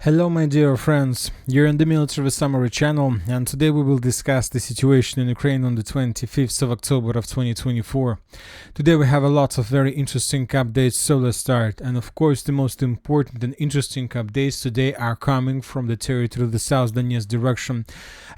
Hello my dear friends, you're in the Military Summary channel, and today we will discuss the situation in Ukraine on the 25th of October of 2024. Today we have a lot of very interesting updates, so let's start. And of course the most important and interesting updates today are coming from the territory of the South Donetsk direction.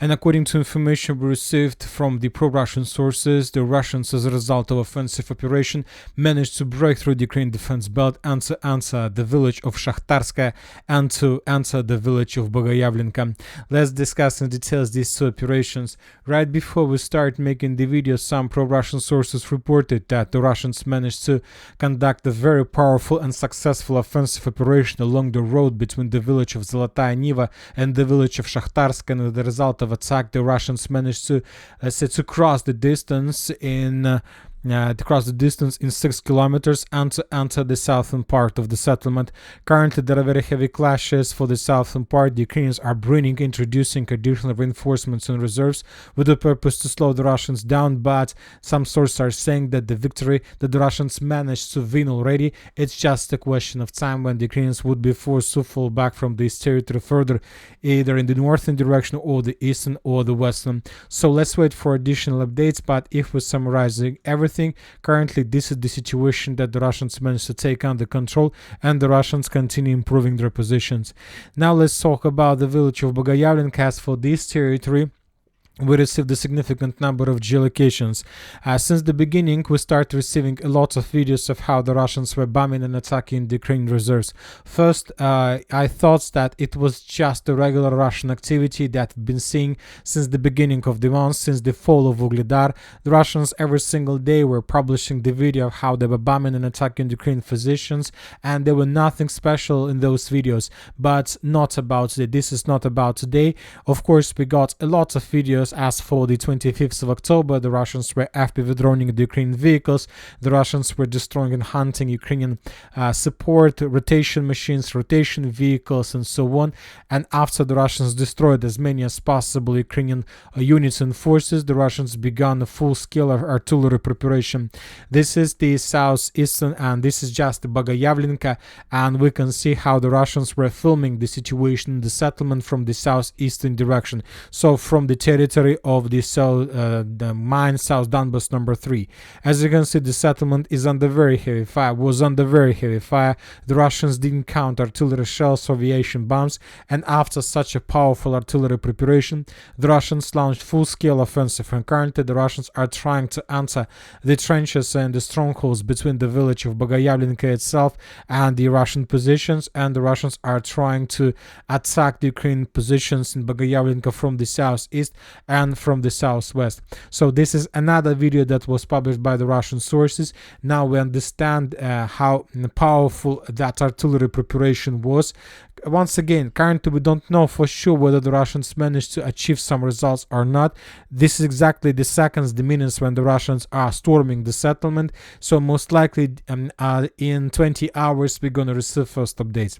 And according to information we received from the pro-Russian sources, the Russians, as a result of offensive operation, managed to break through the Ukraine defense belt and to answer the village of Shakhtarska and to enter the village of Bogoyavlenka. Let's discuss in details these two operations. Right before we start making the video, some pro-Russian sources reported that the Russians managed to conduct a very powerful and successful offensive operation along the road between the village of Zolotaya Niva and the village of Shakhtarsk, and as a result of attack the Russians managed to cross the distance in 6 kilometers and to enter the southern part of the settlement. Currently there are very heavy clashes for the southern part. The Ukrainians are introducing additional reinforcements and reserves with the purpose to slow the Russians down, but some sources are saying that the victory that the Russians managed to win already, it's just a question of time when the Ukrainians would be forced to fall back from this territory further, either in the northern direction or the eastern or the western. So let's wait for additional updates, but if we're summarizing everything, currently this is the situation that the Russians managed to take under control, and the Russians continue improving their positions. Now let's talk about the village of Bogoyavlenka. As for this territory, we received a significant number of geolocations. Since the beginning, we started receiving a lot of videos of how the Russians were bombing and attacking the Ukrainian reserves. First, I thought that it was just a regular Russian activity that we've been seeing since the beginning of the month, since the fall of Ugledar. The Russians every single day were publishing the video of how they were bombing and attacking Ukrainian positions, and there were nothing special in those videos. But not about today. This is not about today. Of course, we got a lot of videos. As for the 25th of October, the Russians were FPV droning the Ukrainian vehicles, the Russians were destroying and hunting Ukrainian support, rotation machines, rotation vehicles, and so on. And after the Russians destroyed as many as possible Ukrainian units and forces, the Russians began a full-scale artillery preparation. This is the southeastern, and this is just Bogoyavlenka, and we can see how the Russians were filming the situation in the settlement from the southeastern direction. So from the territory of the mine South Donbas number 3. As you can see, the settlement is under very heavy fire, was under very heavy fire. The Russians didn't count artillery shells or aviation bombs, and after such a powerful artillery preparation, the Russians launched full-scale offensive, and currently the Russians are trying to enter the trenches and the strongholds between the village of Bogoyavlenka itself and the Russian positions, and the Russians are trying to attack the Ukrainian positions in Bogoyavlenka from the southeast and from the southwest. So this is another video that was published by the Russian sources. Now we understand how powerful that artillery preparation was. Once again, currently we don't know for sure whether the Russians managed to achieve some results or not. This is exactly the seconds, the minutes when the Russians are storming the settlement. So most likely in 20 hours we're going to receive first updates.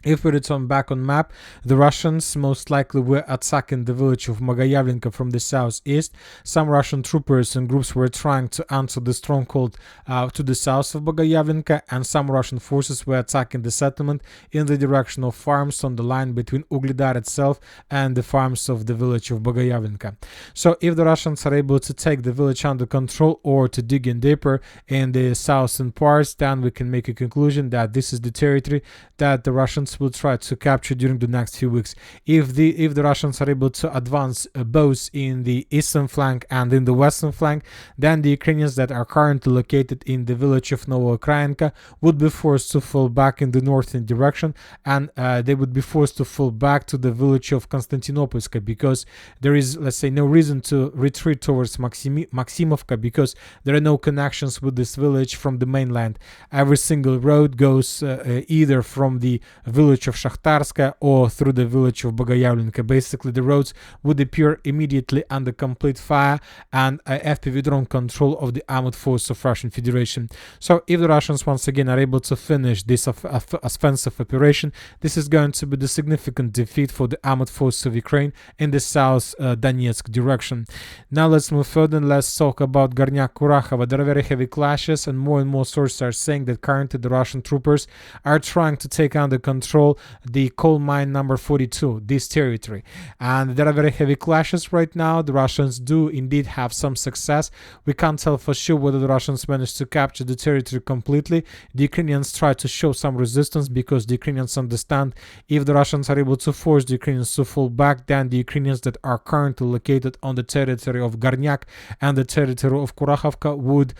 If we return back on map, the Russians most likely were attacking the village of Bogoyavlenka from the southeast. Some Russian troopers and groups were trying to enter the stronghold to the south of Bogoyavlenka, and some Russian forces were attacking the settlement in the direction of farms on the line between Ugledar itself and the farms of the village of Bogoyavlenka. So if the Russians are able to take the village under control or to dig in deeper in the southern parts, then we can make a conclusion that this is the territory that the Russians will try to capture during the next few weeks. If the Russians are able to advance both in the eastern flank and in the western flank, then the Ukrainians that are currently located in the village of Novoukrainka would be forced to fall back in the northern direction, and they would be forced to fall back to the village of Konstantinopolska, because there is, let's say, no reason to retreat towards Maximovka, because there are no connections with this village from the mainland. Every single road goes either from the village of Shakhtarska or through the village of Bogoyavlenka. Basically the roads would appear immediately under complete fire and FPV drone control of the armed force of Russian Federation. So if the Russians once again are able to finish this offensive operation, this is going to be the significant defeat for the armed force of Ukraine in the South Donetsk direction. Now let's move further and let's talk about Gornyak Kurakhove. There are very heavy clashes, and more sources are saying that currently the Russian troopers are trying to take under control control the coal mine number 42, this territory. And there are very heavy clashes right now. The Russians do indeed have some success. We can't tell for sure whether the Russians managed to capture the territory completely. The Ukrainians try to show some resistance because the Ukrainians understand if the Russians are able to force the Ukrainians to fall back, then the Ukrainians that are currently located on the territory of Gornyak and the territory of Kurakhove would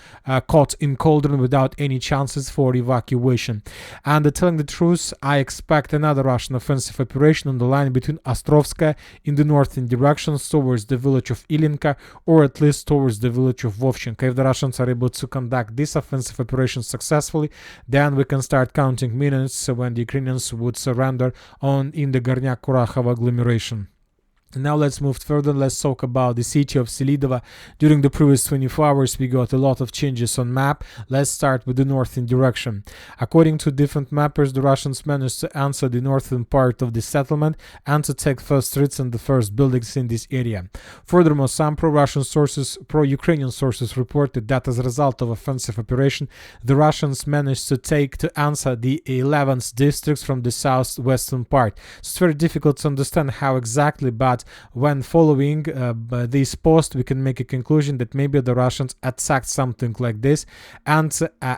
caught in cauldron without any chances for evacuation. And telling the truth, I expect another Russian offensive operation on the line between Ostrovska in the northern direction towards the village of Ilinka, or at least towards the village of Vovchenka. If the Russians are able to conduct this offensive operation successfully, then we can start counting minutes when the Ukrainians would surrender in the Gornyak-Kurakhove agglomeration. Now let's move further. Let's talk about the city of Selydove. During the previous 24 hours, we got a lot of changes on map. Let's start with the northern direction. According to different mappers, the Russians managed to answer the northern part of the settlement and to take first streets and the first buildings in this area. Furthermore, some pro-Ukrainian sources reported that as a result of offensive operation, the Russians managed to answer the 11th districts from the southwestern part. So it's very difficult to understand how exactly, but when following this post, we can make a conclusion that maybe the Russians attacked something like this and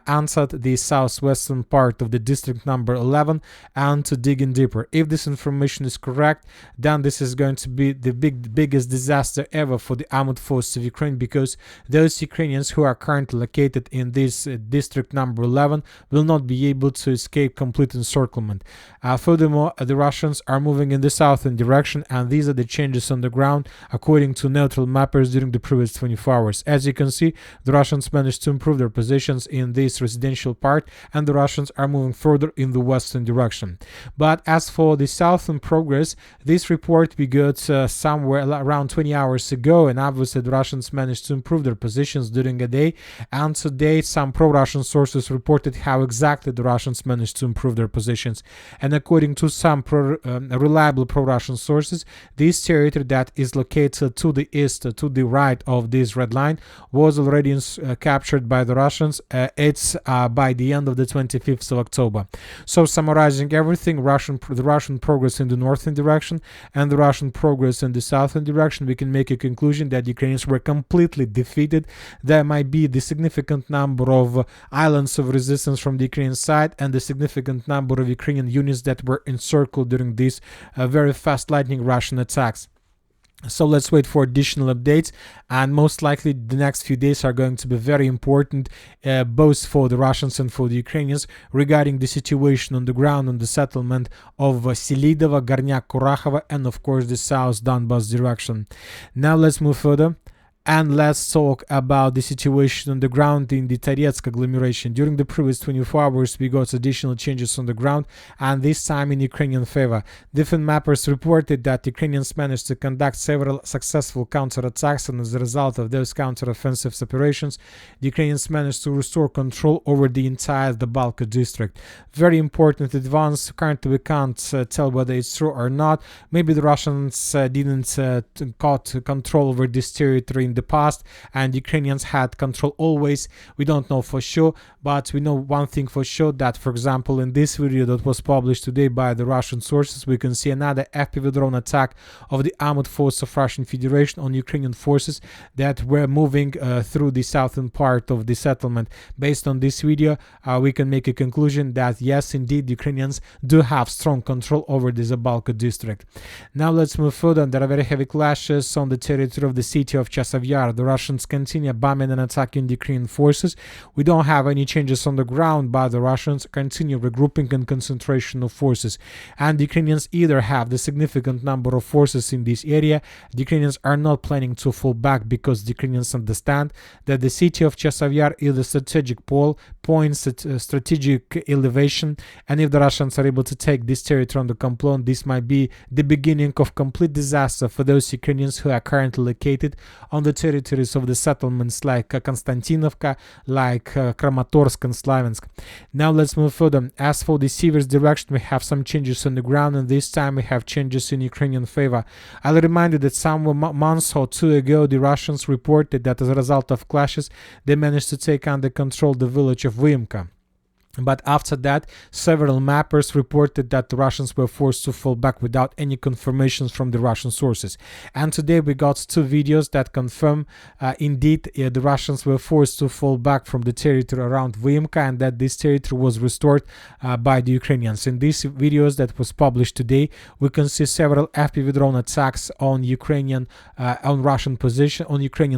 answered the southwestern part of the district number 11 and to dig in deeper. If this information is correct, then this is going to be the biggest disaster ever for the armed forces of Ukraine, because those Ukrainians who are currently located in this district number 11 will not be able to escape complete encirclement. Furthermore, the Russians are moving in the southern direction, and these are the changes on the ground according to neutral mappers during the previous 24 hours. As you can see, the Russians managed to improve their positions in this residential part, and the Russians are moving further in the western direction. But as for the southern progress, this report we got somewhere around 20 hours ago, and obviously the Russians managed to improve their positions during a day, and today some pro-Russian sources reported how exactly the Russians managed to improve their positions. And according to some reliable pro-Russian sources, this territory that is located to the east, to the right of this red line, was already captured by the Russians. It's by the end of the 25th of October. So summarizing everything, the Russian progress in the northern direction and the Russian progress in the southern direction, we can make a conclusion that the Ukrainians were completely defeated. There might be the significant number of islands of resistance from the Ukrainian side and the significant number of Ukrainian units that were encircled during these very fast lightning Russian attacks. So let's wait for additional updates, and most likely the next few days are going to be very important both for the Russians and for the Ukrainians regarding the situation on the ground on the settlement of Selydove, Gornyak, Kurakhove, and of course the South Donbas direction. Now let's move further. And let's talk about the situation on the ground in the Toretsk agglomeration. During the previous 24 hours, we got additional changes on the ground, and this time in Ukrainian favor. Different mappers reported that Ukrainians managed to conduct several successful counterattacks, and as a result of those counteroffensive operations, the Ukrainians managed to restore control over the entire Balka district. Very important advance. Currently, we can't tell whether it's true or not. Maybe the Russians didn't got control over this territory in the past, and Ukrainians had control always. We don't know for sure, but we know one thing for sure, that for example in this video that was published today by the Russian sources, we can see another FPV drone attack of the armed force of Russian Federation on Ukrainian forces that were moving through the southern part of the settlement. Based on this video, we can make a conclusion that yes, indeed, Ukrainians do have strong control over the Zabalka district. Now let's move further. There are very heavy clashes on the territory of the city of Chasiv Yar. The Russians continue bombing and attacking the Ukrainian forces. We don't have any changes on the ground, but the Russians continue regrouping and concentration of forces. And the Ukrainians either have the significant number of forces in this area. The Ukrainians are not planning to fall back because the Ukrainians understand that the city of Chasiv Yar is a strategic point at strategic elevation, and if the Russians are able to take this territory under control, this might be the beginning of complete disaster for those Ukrainians who are currently located on the territories of the settlements like Konstantinovka, like Kramatorsk and Slaviansk. Now let's move further. As for the Siversk direction, we have some changes on the ground, and this time we have changes in Ukrainian favor. I'll remind you that some months or two ago, the Russians reported that as a result of clashes, they managed to take under control the village of Vyimka. But after that, several mappers reported that the Russians were forced to fall back without any confirmations from the Russian sources. And today we got two videos that confirm indeed the Russians were forced to fall back from the territory around Vyimka, and that this territory was restored by the Ukrainians. In these videos that was published today, we can see several FPV drone attacks on Ukrainian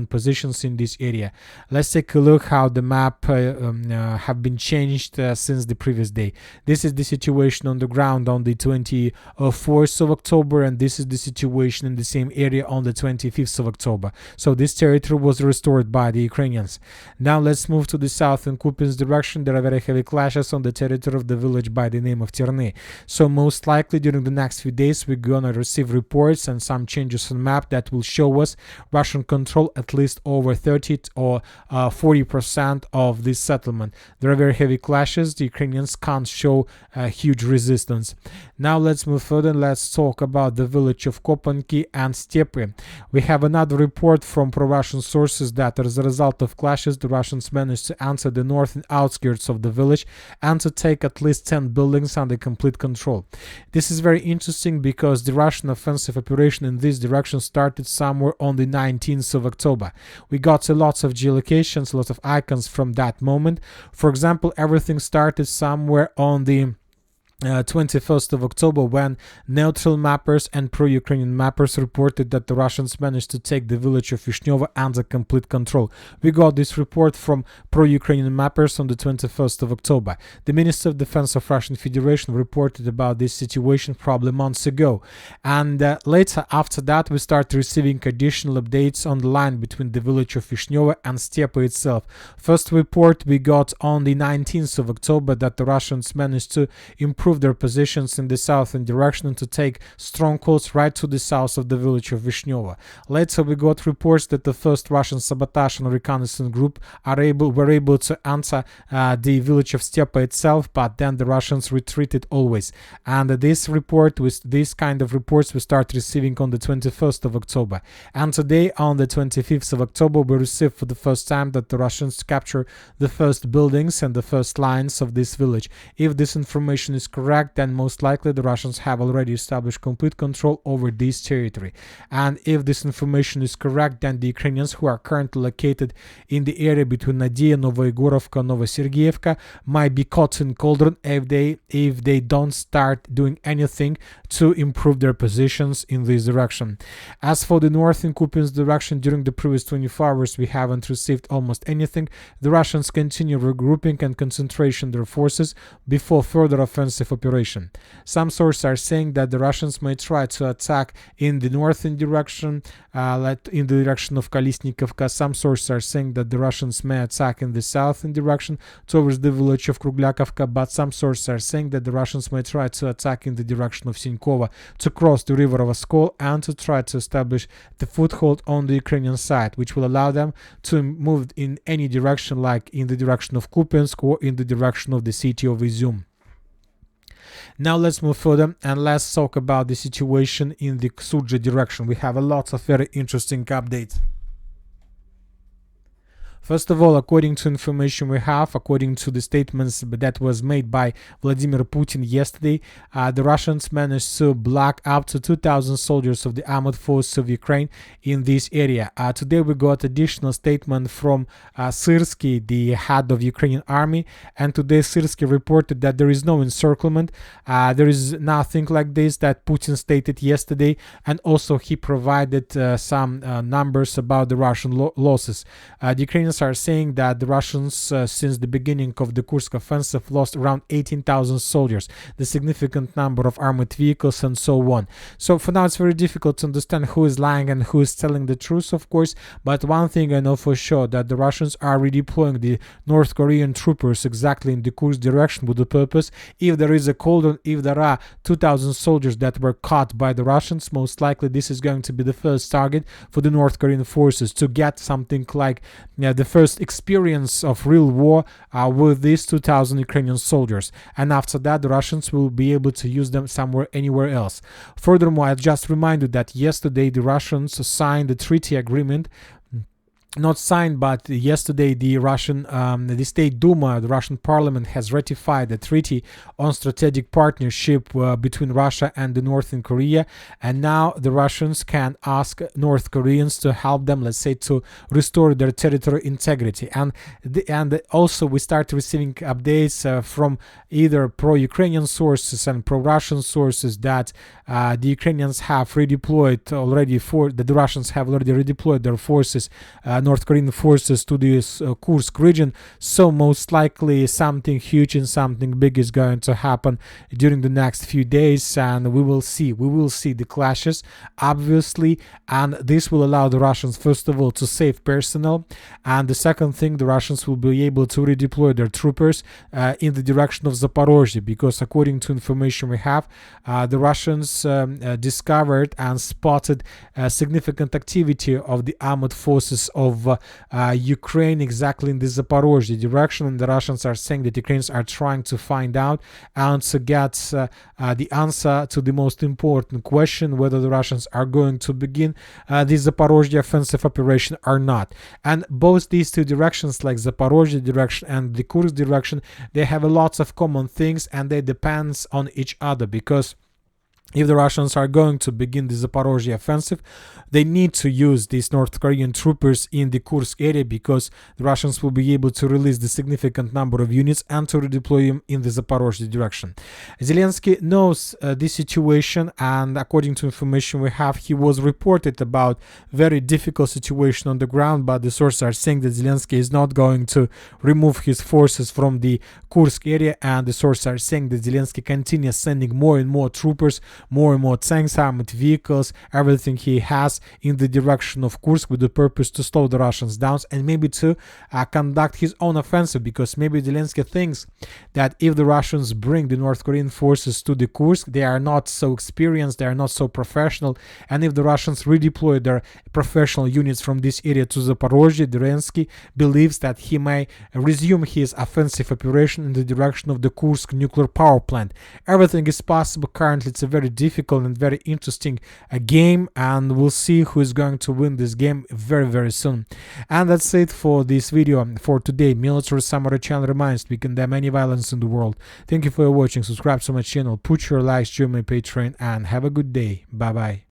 positions in this area. Let's take a look how the map have been changed since the previous day. This is the situation on the ground on the 24th of October, and this is the situation in the same area on the 25th of October. So this territory was restored by the Ukrainians. Now let's move to the south in Kupyansk direction. There are very heavy clashes on the territory of the village by the name of Terny. So most likely during the next few days we're gonna receive reports and some changes on map that will show us Russian control at least over 30 or 40% of this settlement. There are very heavy clashes. The Ukrainians can't show huge resistance. Now let's move further. Let's talk about the village of Kupyansk and Stepe. We have another report from pro-Russian sources that as a result of clashes, the Russians managed to enter the northern outskirts of the village and to take at least 10 buildings under complete control. This is very interesting because the Russian offensive operation in this direction started somewhere on the 19th of October. We got a lot of geolocations, a lot of icons from that moment. For example, everything started somewhere on the 21st of October when neutral mappers and pro-Ukrainian mappers reported that the Russians managed to take the village of Vishnyovo under complete control. We got this report from pro-Ukrainian mappers on the 21st of October. The Minister of Defense of Russian Federation reported about this situation probably months ago. And later after that we started receiving additional updates on the line between the village of Vishnyovo and Stepe itself. First report we got on the 19th of October that the Russians managed to improve their positions in the southern direction and to take strongholds right to the south of the village of Vishnyovo. Later we got reports that the first Russian sabotage and reconnaissance group were able to enter the village of Stepe itself, but then the Russians retreated always. And this kind of reports we start receiving on the 21st of October. And today on the 25th of October we received for the first time that the Russians capture the first buildings and the first lines of this village. If this information is correct, then most likely the Russians have already established complete control over this territory. And if this information is correct, then the Ukrainians who are currently located in the area between Nadia, Novoigorovka, Novosergeyevka might be caught in cauldron if they don't start doing anything to improve their positions in this direction. As for the north in Kupyansk direction, during the previous 24 hours we haven't received almost anything. The Russians continue regrouping and concentration their forces before further offensive operation. Some sources are saying that the Russians may try to attack in the northern direction, in the direction of Kolesnikovka. Some sources are saying that the Russians may attack in the southern direction towards the village of Krugliakovka, but some sources are saying that the Russians may try to attack in the direction of Sinkova to cross the river of Oskol and to try to establish the foothold on the Ukrainian side, which will allow them to move in any direction, like in the direction of Kupyansk or in the direction of the city of Izum. Now let's move further and let's talk about the situation in the Sudzha direction. We have a lot of very interesting updates. First of all, according to information we have, according to the statements that was made by Vladimir Putin yesterday, the Russians managed to block up to 2,000 soldiers of the armed forces of Ukraine in this area. Today we got additional statement from Siversk, the head of Ukrainian army, and today Siversk reported that there is no encirclement. There is nothing like this that Putin stated yesterday, and also he provided some numbers about the Russian losses. The Ukrainians are saying that the Russians, since the beginning of the Kursk offensive, lost around 18,000 soldiers, the significant number of armored vehicles, and so on. So for now it's very difficult to understand who is lying and who is telling the truth, of course, but one thing I know for sure, that the Russians are redeploying the North Korean troopers exactly in the Kursk direction with the purpose, if there is a cauldron, if there are 2,000 soldiers that were caught by the Russians, most likely this is going to be the first target for the North Korean forces to get something like the first experience of real war with these 2,000 Ukrainian soldiers, and after that the Russians will be able to use them anywhere else. Furthermore, I just remind you that yesterday the Russians signed a treaty agreement not signed, but yesterday the State Duma, the Russian Parliament, has ratified the treaty on strategic partnership between Russia and the Northern Korea, and now the Russians can ask North Koreans to help them, let's say, to restore their territorial integrity. And also we start receiving updates from either pro-Ukrainian sources and pro-Russian sources that the Ukrainians have redeployed already the Russians have already redeployed their forces, North Korean forces, to this Kursk region. So most likely something huge and something big is going to happen during the next few days, and we will see the clashes, obviously, and this will allow the Russians, first of all, to save personnel, and the second thing, the Russians will be able to redeploy their troopers in the direction of Zaporizhzhia, because according to information we have, the Russians discovered and spotted significant activity of the armored forces of Ukraine exactly in the Zaporizhzhia direction, and the Russians are saying that Ukrainians are trying to find out and to get the answer to the most important question, whether the Russians are going to begin the Zaporizhzhia offensive operation or not. And both these two directions, like Zaporizhzhia direction and the Kursk direction, they have a lots of common things, and they depend on each other, because if the Russians are going to begin the Zaporizhzhia offensive, they need to use these North Korean troopers in the Kursk area, because the Russians will be able to release the significant number of units and to redeploy them in the Zaporizhzhia direction. Zelensky knows this situation, and according to information we have, he was reported about very difficult situation on the ground, but the sources are saying that Zelensky is not going to remove his forces from the Kursk area, and the sources are saying that Zelensky continues sending more and more troopers, more and more tanks, armored vehicles, everything he has in the direction of Kursk, with the purpose to slow the Russians down and maybe to conduct his own offensive, because maybe Zelensky thinks that if the Russians bring the North Korean forces to the Kursk, they are not so experienced, they are not so professional, and if the Russians redeploy their professional units from this area to Zaporizhzhia, Borynske believes that he may resume his offensive operation in the direction of the Kursk nuclear power plant. Everything is possible. Currently it's a very difficult and very interesting game, and we'll see who is going to win this game very soon. And that's it for this video for today. Military Summary channel reminds we condemn any violence in the world. Thank you for watching. Subscribe to my channel, put your likes, join my Patreon, and have a good day. Bye bye.